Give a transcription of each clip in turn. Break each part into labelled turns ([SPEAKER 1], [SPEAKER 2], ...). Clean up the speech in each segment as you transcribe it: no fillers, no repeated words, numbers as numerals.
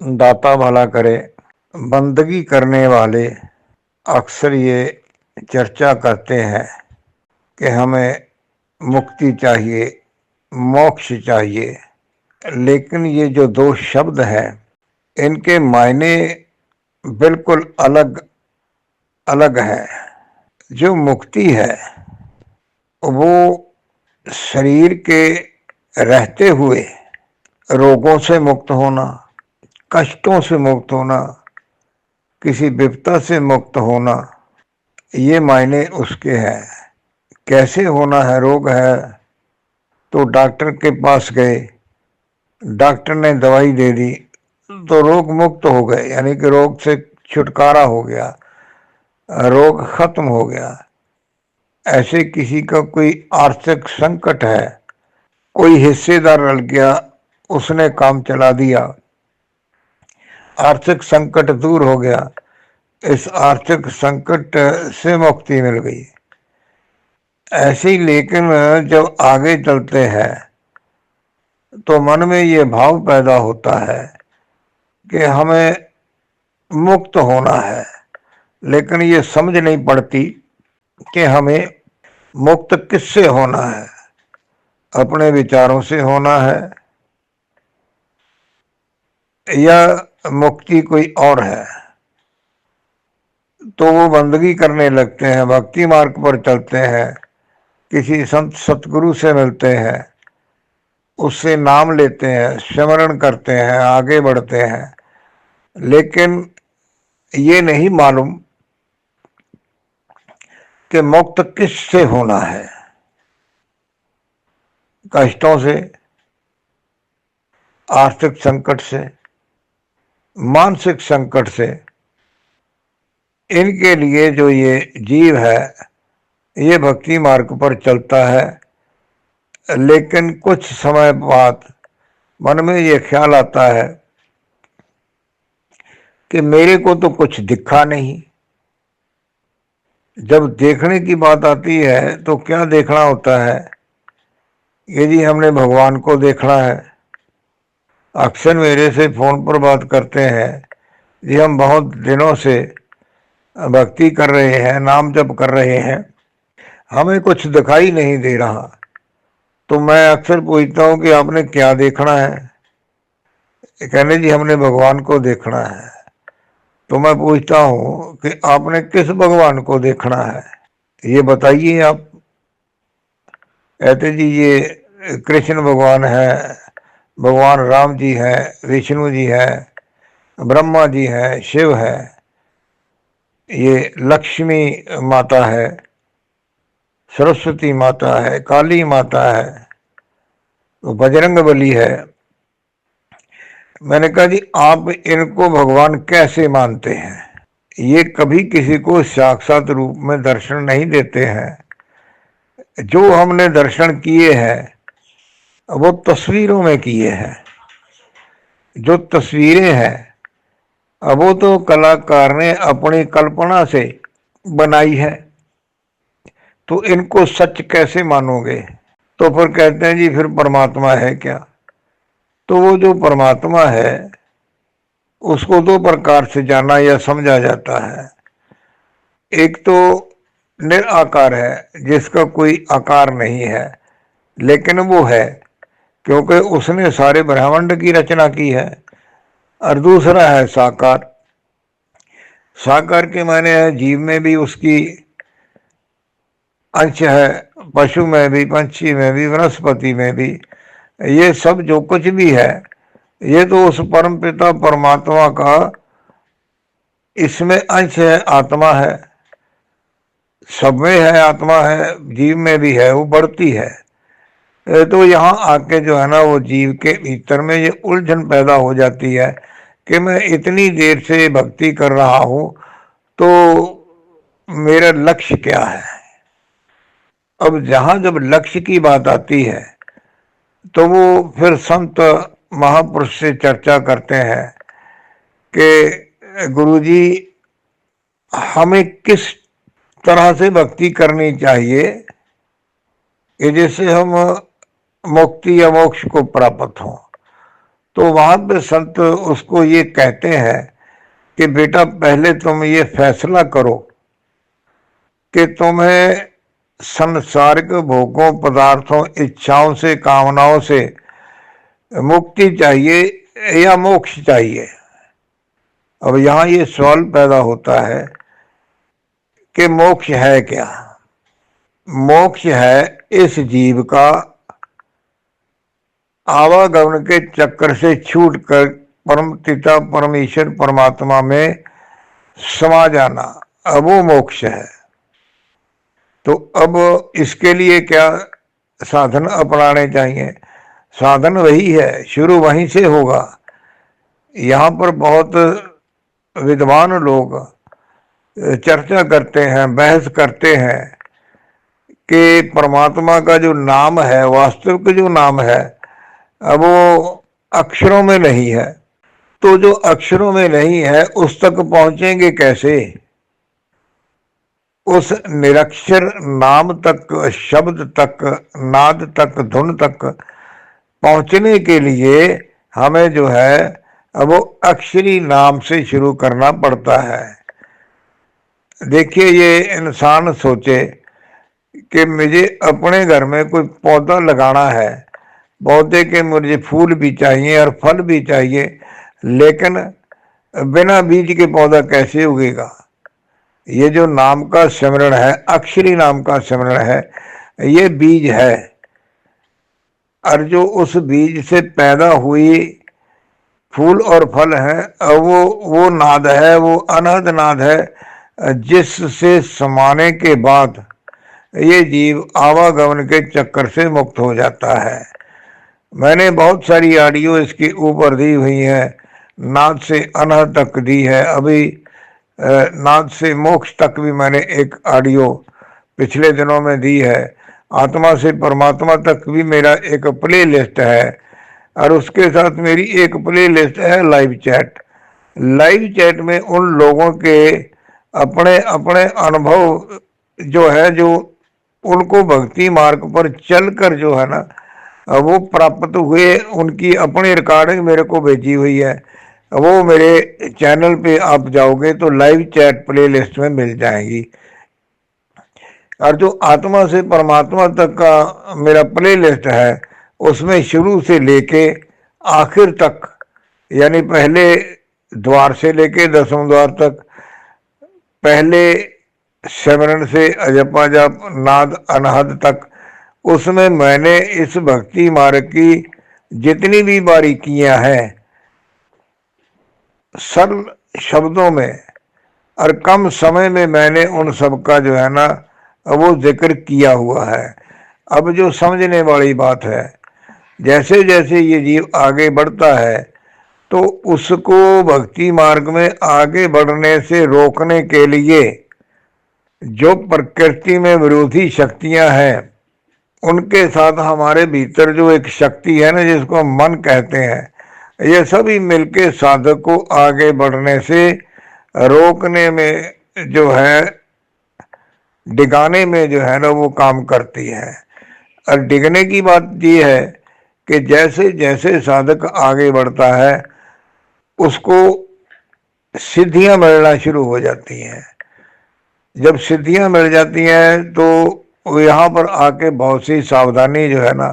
[SPEAKER 1] दाता भला करे। बंदगी करने वाले अक्सर ये चर्चा करते हैं कि हमें मुक्ति चाहिए, मोक्ष चाहिए, लेकिन ये जो दो शब्द हैं इनके मायने बिल्कुल अलग अलग है। जो मुक्ति है वो शरीर के रहते हुए रोगों से मुक्त होना, कष्टों से मुक्त होना, किसी विपदा से मुक्त होना, ये मायने उसके हैं। कैसे होना है? रोग है तो डॉक्टर के पास गए, डॉक्टर ने दवाई दे दी तो रोग मुक्त हो गए, यानी कि रोग से छुटकारा हो गया, रोग खत्म हो गया। ऐसे किसी का कोई आर्थिक संकट है, कोई हिस्सेदार रल गया, उसने काम चला दिया, आर्थिक संकट दूर हो गया, इस आर्थिक संकट से मुक्ति मिल गई। ऐसे ही लेकिन जब आगे चलते हैं तो मन में ये भाव पैदा होता है कि हमें मुक्त होना है, लेकिन ये समझ नहीं पड़ती कि हमें मुक्त किससे होना है। अपने विचारों से होना है या मुक्ति कोई और है। तो वो बंदगी करने लगते हैं, भक्ति मार्ग पर चलते हैं, किसी संत सतगुरु से मिलते हैं, उससे नाम लेते हैं, स्मरण करते हैं, आगे बढ़ते हैं, लेकिन ये नहीं मालूम कि मुक्त किससे होना है। कष्टों से, आर्थिक संकट से, मानसिक संकट से। इनके लिए जो ये जीव है ये भक्ति मार्ग पर चलता है, लेकिन कुछ समय बाद मन में ये ख्याल आता है कि मेरे को तो कुछ दिखा नहीं। जब देखने की बात आती है तो क्या देखना होता है? यदि हमने भगवान को देखना है, अक्सर मेरे से फोन पर बात करते हैं जी हम बहुत दिनों से भक्ति कर रहे हैं, नाम जप कर रहे हैं, हमें कुछ दिखाई नहीं दे रहा। तो मैं अक्सर पूछता हूँ कि आपने क्या देखना है? कहने जी हमने भगवान को देखना है। तो मैं पूछता हूँ कि आपने किस भगवान को देखना है, ये बताइए आप। कहते जी ये कृष्ण भगवान है, भगवान राम जी है, विष्णु जी है, ब्रह्मा जी है, शिव है, ये लक्ष्मी माता है, सरस्वती माता है, काली माता है, तो बजरंग बली है। मैंने कहा जी आप इनको भगवान कैसे मानते हैं? ये कभी किसी को साक्षात रूप में दर्शन नहीं देते हैं। जो हमने दर्शन किए हैं वो तस्वीरों में किए हैं। जो तस्वीरें हैं अब वो तो कलाकार ने अपनी कल्पना से बनाई है, तो इनको सच कैसे मानोगे? तो फिर कहते हैं जी फिर परमात्मा है क्या? तो वो जो परमात्मा है उसको दो प्रकार से जाना या समझा जाता है। एक तो निराकार है, जिसका कोई आकार नहीं है, लेकिन वो है क्योंकि उसने सारे ब्रह्मांड की रचना की है। और दूसरा है साकार। साकार के माने है जीव में भी उसकी अंश है, पशु में भी, पंछी में भी, वनस्पति में भी। ये सब जो कुछ भी है ये तो उस परम पिता परमात्मा का इसमें अंश है, आत्मा है, सब में है, आत्मा है, जीव में भी है, वो बढ़ती है। तो यहाँ आके जो है ना वो जीव के भीतर में ये उलझन पैदा हो जाती है कि मैं इतनी देर से भक्ति कर रहा हूँ तो मेरा लक्ष्य क्या है? अब जहाँ जब लक्ष्य की बात आती है तो वो फिर संत महापुरुष से चर्चा करते हैं कि गुरुजी हमें किस तरह से भक्ति करनी चाहिए कि जिससे हम मुक्ति या मोक्ष को प्राप्त हों। तो वहां पे संत उसको ये कहते हैं कि बेटा पहले तुम ये फैसला करो कि तुम्हें संसारिक भोगों, पदार्थों, इच्छाओं से, कामनाओं से मुक्ति चाहिए या मोक्ष चाहिए। अब यहां ये सवाल पैदा होता है कि मोक्ष है क्या। मोक्ष है इस जीव का आवागमन के चक्कर से छूटकर परम पिता परमेश्वर परमात्मा में समा जाना, अब वो मोक्ष है। तो अब इसके लिए क्या साधन अपनाने चाहिए? साधन वही है, शुरू वहीं से होगा। यहाँ पर बहुत विद्वान लोग चर्चा करते हैं, बहस करते हैं कि परमात्मा का जो नाम है, वास्तविक जो नाम है, अब वो अक्षरों में नहीं है। तो जो अक्षरों में नहीं है उस तक पहुंचेंगे कैसे? उस निरक्षर नाम तक, शब्द तक, नाद तक, धुन तक पहुंचने के लिए हमें जो है वो अक्षरी नाम से शुरू करना पड़ता है। देखिए, ये इंसान सोचे कि मुझे अपने घर में कोई पौधा लगाना है, पौधे के मुझे फूल भी चाहिए और फल भी चाहिए, लेकिन बिना बीज के पौधा कैसे उगेगा? ये जो नाम का सिमरण है, अक्षरी नाम का सिमरण है, ये बीज है। और जो उस बीज से पैदा हुई फूल और फल है, वो नाद है, वो अनहद नाद है, जिससे समाने के बाद ये जीव आवागमन के चक्कर से मुक्त हो जाता है। मैंने बहुत सारी ऑडियो इसके ऊपर दी हुई है, नाद से अनहद तक दी है। अभी नाद से मोक्ष तक भी मैंने एक ऑडियो पिछले दिनों में दी है। आत्मा से परमात्मा तक भी मेरा एक प्ले लिस्ट है, और उसके साथ मेरी एक प्ले लिस्ट है लाइव चैट। लाइव चैट में उन लोगों के अपने अपने अनुभव जो है, जो उनको भक्ति मार्ग पर चलकर जो है ना वो प्राप्त हुए, उनकी अपनी रिकॉर्डिंग मेरे को भेजी हुई है। वो मेरे चैनल पे आप जाओगे तो लाइव चैट प्ले लिस्ट में मिल जाएगी। और जो आत्मा से परमात्मा तक का मेरा प्ले लिस्ट है, उसमें शुरू से लेके आखिर तक, यानी पहले द्वार से लेके 10वें द्वार तक, पहले सिमरन से अजपा जाप नाद अनहद तक, उसमें मैंने इस भक्ति मार्ग की जितनी भी बारीकियां हैं सरल शब्दों में और कम समय में मैंने उन सब का जो है ना वो जिक्र किया हुआ है। अब जो समझने वाली बात है, जैसे जैसे ये जीव आगे बढ़ता है तो उसको भक्ति मार्ग में आगे बढ़ने से रोकने के लिए जो प्रकृति में विरोधी शक्तियां हैं, उनके साथ हमारे भीतर जो एक शक्ति है ना, जिसको मन कहते हैं, ये सभी मिलके साधक को आगे बढ़ने से रोकने में जो है, डिगाने में जो है ना वो काम करती है। और डिगने की बात ये है कि जैसे जैसे साधक आगे बढ़ता है उसको सिद्धियां मिलना शुरू हो जाती हैं। जब सिद्धियां मिल जाती हैं तो यहाँ पर आके बहुत सी सावधानी जो है ना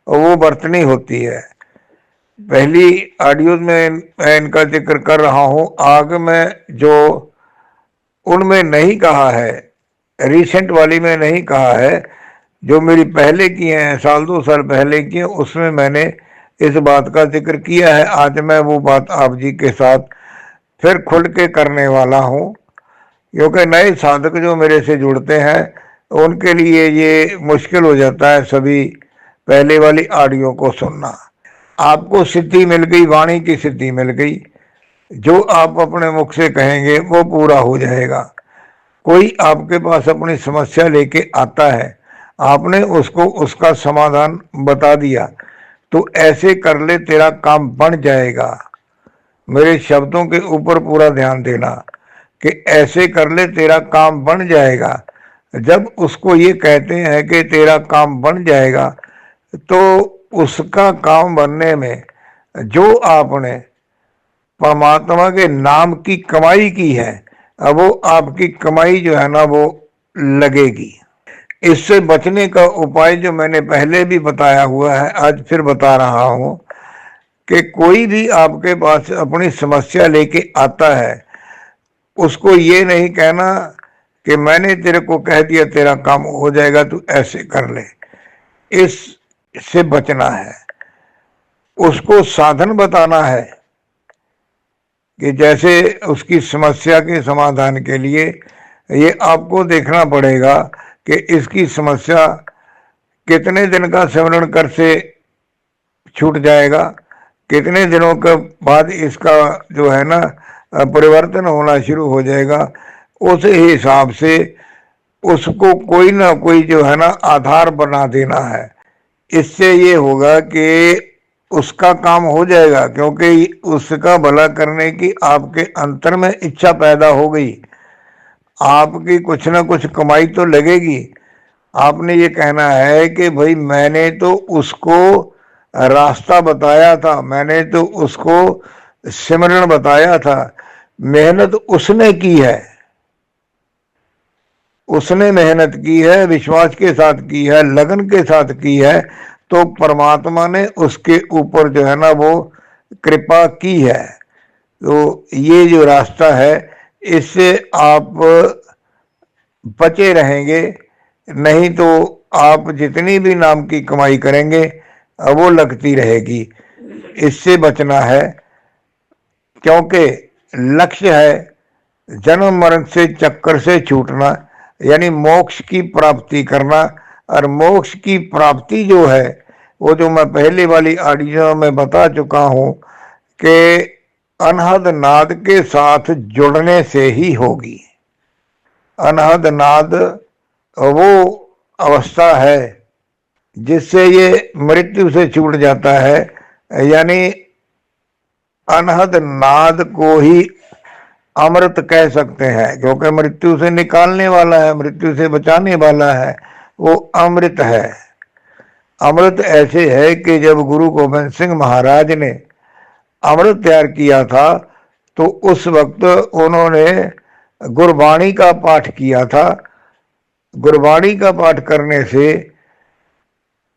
[SPEAKER 1] वो बरतनी होती है। पहली ऑडियो में मैं इनका जिक्र कर रहा हूँ, आगे में जो उनमें नहीं कहा है, रिसेंट वाली में नहीं कहा है, जो मेरी पहले की हैं, 1-2 साल पहले की, उसमें मैंने इस बात का जिक्र किया है। आज मैं वो बात आप जी के साथ फिर खुल के करने वाला हूँ, क्योंकि नए साधक जो मेरे से जुड़ते हैं उनके लिए ये मुश्किल हो जाता है सभी पहले वाली ऑडियो को सुनना। आपको सिद्धि मिल गई, वाणी की सिद्धि मिल गई, जो आप अपने मुख से कहेंगे वो पूरा हो जाएगा। कोई आपके पास अपनी समस्या लेके आता है, आपने उसको उसका समाधान बता दिया, तो ऐसे कर ले तेरा काम बन जाएगा। मेरे शब्दों के ऊपर पूरा ध्यान देना कि ऐसे कर ले तेरा काम बन जाएगा। जब उसको ये कहते हैं कि तेरा काम बन जाएगा, तो उसका काम बनने में जो आपने परमात्मा के नाम की कमाई की है, अब वो आपकी कमाई जो है ना वो लगेगी। इससे बचने का उपाय जो मैंने पहले भी बताया हुआ है, आज फिर बता रहा हूं कि कोई भी आपके पास अपनी समस्या लेके आता है, उसको ये नहीं कहना कि मैंने तेरे को कह दिया तेरा काम हो जाएगा, तू ऐसे कर ले। इससे बचना है। उसको साधन बताना है कि जैसे उसकी समस्या के समाधान के लिए ये आपको देखना पड़ेगा कि इसकी समस्या कितने दिन का सिमरण कर से छूट जाएगा, कितने दिनों के बाद इसका जो है ना परिवर्तन होना शुरू हो जाएगा। उस हिसाब से उसको कोई ना कोई जो है ना आधार बना देना है। इससे ये होगा कि उसका काम हो जाएगा, क्योंकि उसका भला करने की आपके अंतर में इच्छा पैदा हो गई। आपकी कुछ ना कुछ कमाई तो लगेगी। आपने ये कहना है कि भाई मैंने तो उसको रास्ता बताया था, मैंने तो उसको सिमरन बताया था, मेहनत उसने की है, उसने मेहनत की है, विश्वास के साथ की है, लगन के साथ की है, तो परमात्मा ने उसके ऊपर जो है ना वो कृपा की है। तो ये जो रास्ता है इससे आप बचे रहेंगे, नहीं तो आप जितनी भी नाम की कमाई करेंगे वो लगती रहेगी। इससे बचना है, क्योंकि लक्ष्य है जन्म मरण से चक्कर से छूटना, यानी मोक्ष की प्राप्ति करना। और मोक्ष की प्राप्ति जो है वो जो मैं पहले वाली ऑडियो में बता चुका हूं कि अनहद नाद के साथ जुड़ने से ही होगी। अनहद नाद वो अवस्था है जिससे ये मृत्यु से छूट जाता है, यानी अनहद नाद को ही अमृत कह सकते हैं, क्योंकि मृत्यु से निकालने वाला है, मृत्यु से बचाने वाला है, वो अमृत है। अमृत ऐसे है कि जब गुरु गोविंद सिंह महाराज ने अमृत तैयार किया था तो उस वक्त उन्होंने गुरबाणी का पाठ किया था। गुरबाणी का पाठ करने से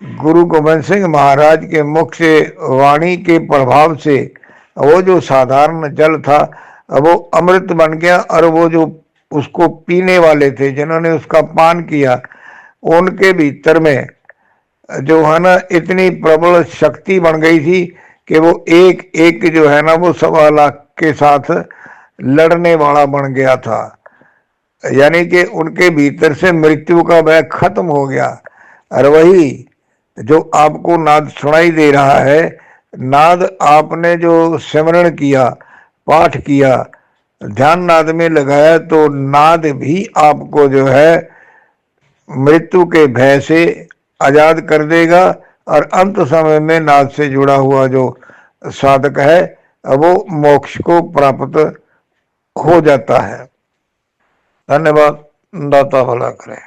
[SPEAKER 1] गुरु गोविंद सिंह महाराज के मुख से वाणी के प्रभाव से वो जो साधारण जल था वो अमृत बन गया, और वो जो उसको पीने वाले थे, जिन्होंने उसका पान किया, उनके भीतर में जो है ना इतनी प्रबल शक्ति बन गई थी कि वो एक एक जो है ना वो 1.25 लाख के साथ लड़ने वाला बन गया था। यानी कि उनके भीतर से मृत्यु का भय खत्म हो गया। और वही जो आपको नाद सुनाई दे रहा है, नाद आपने जो सिमरण किया, पाठ किया, ध्यान नाद में लगाया, तो नाद भी आपको जो है मृत्यु के भय से आजाद कर देगा। और अंत समय में नाद से जुड़ा हुआ जो साधक है वो मोक्ष को प्राप्त हो जाता है। धन्यवाद। दाता भला करे।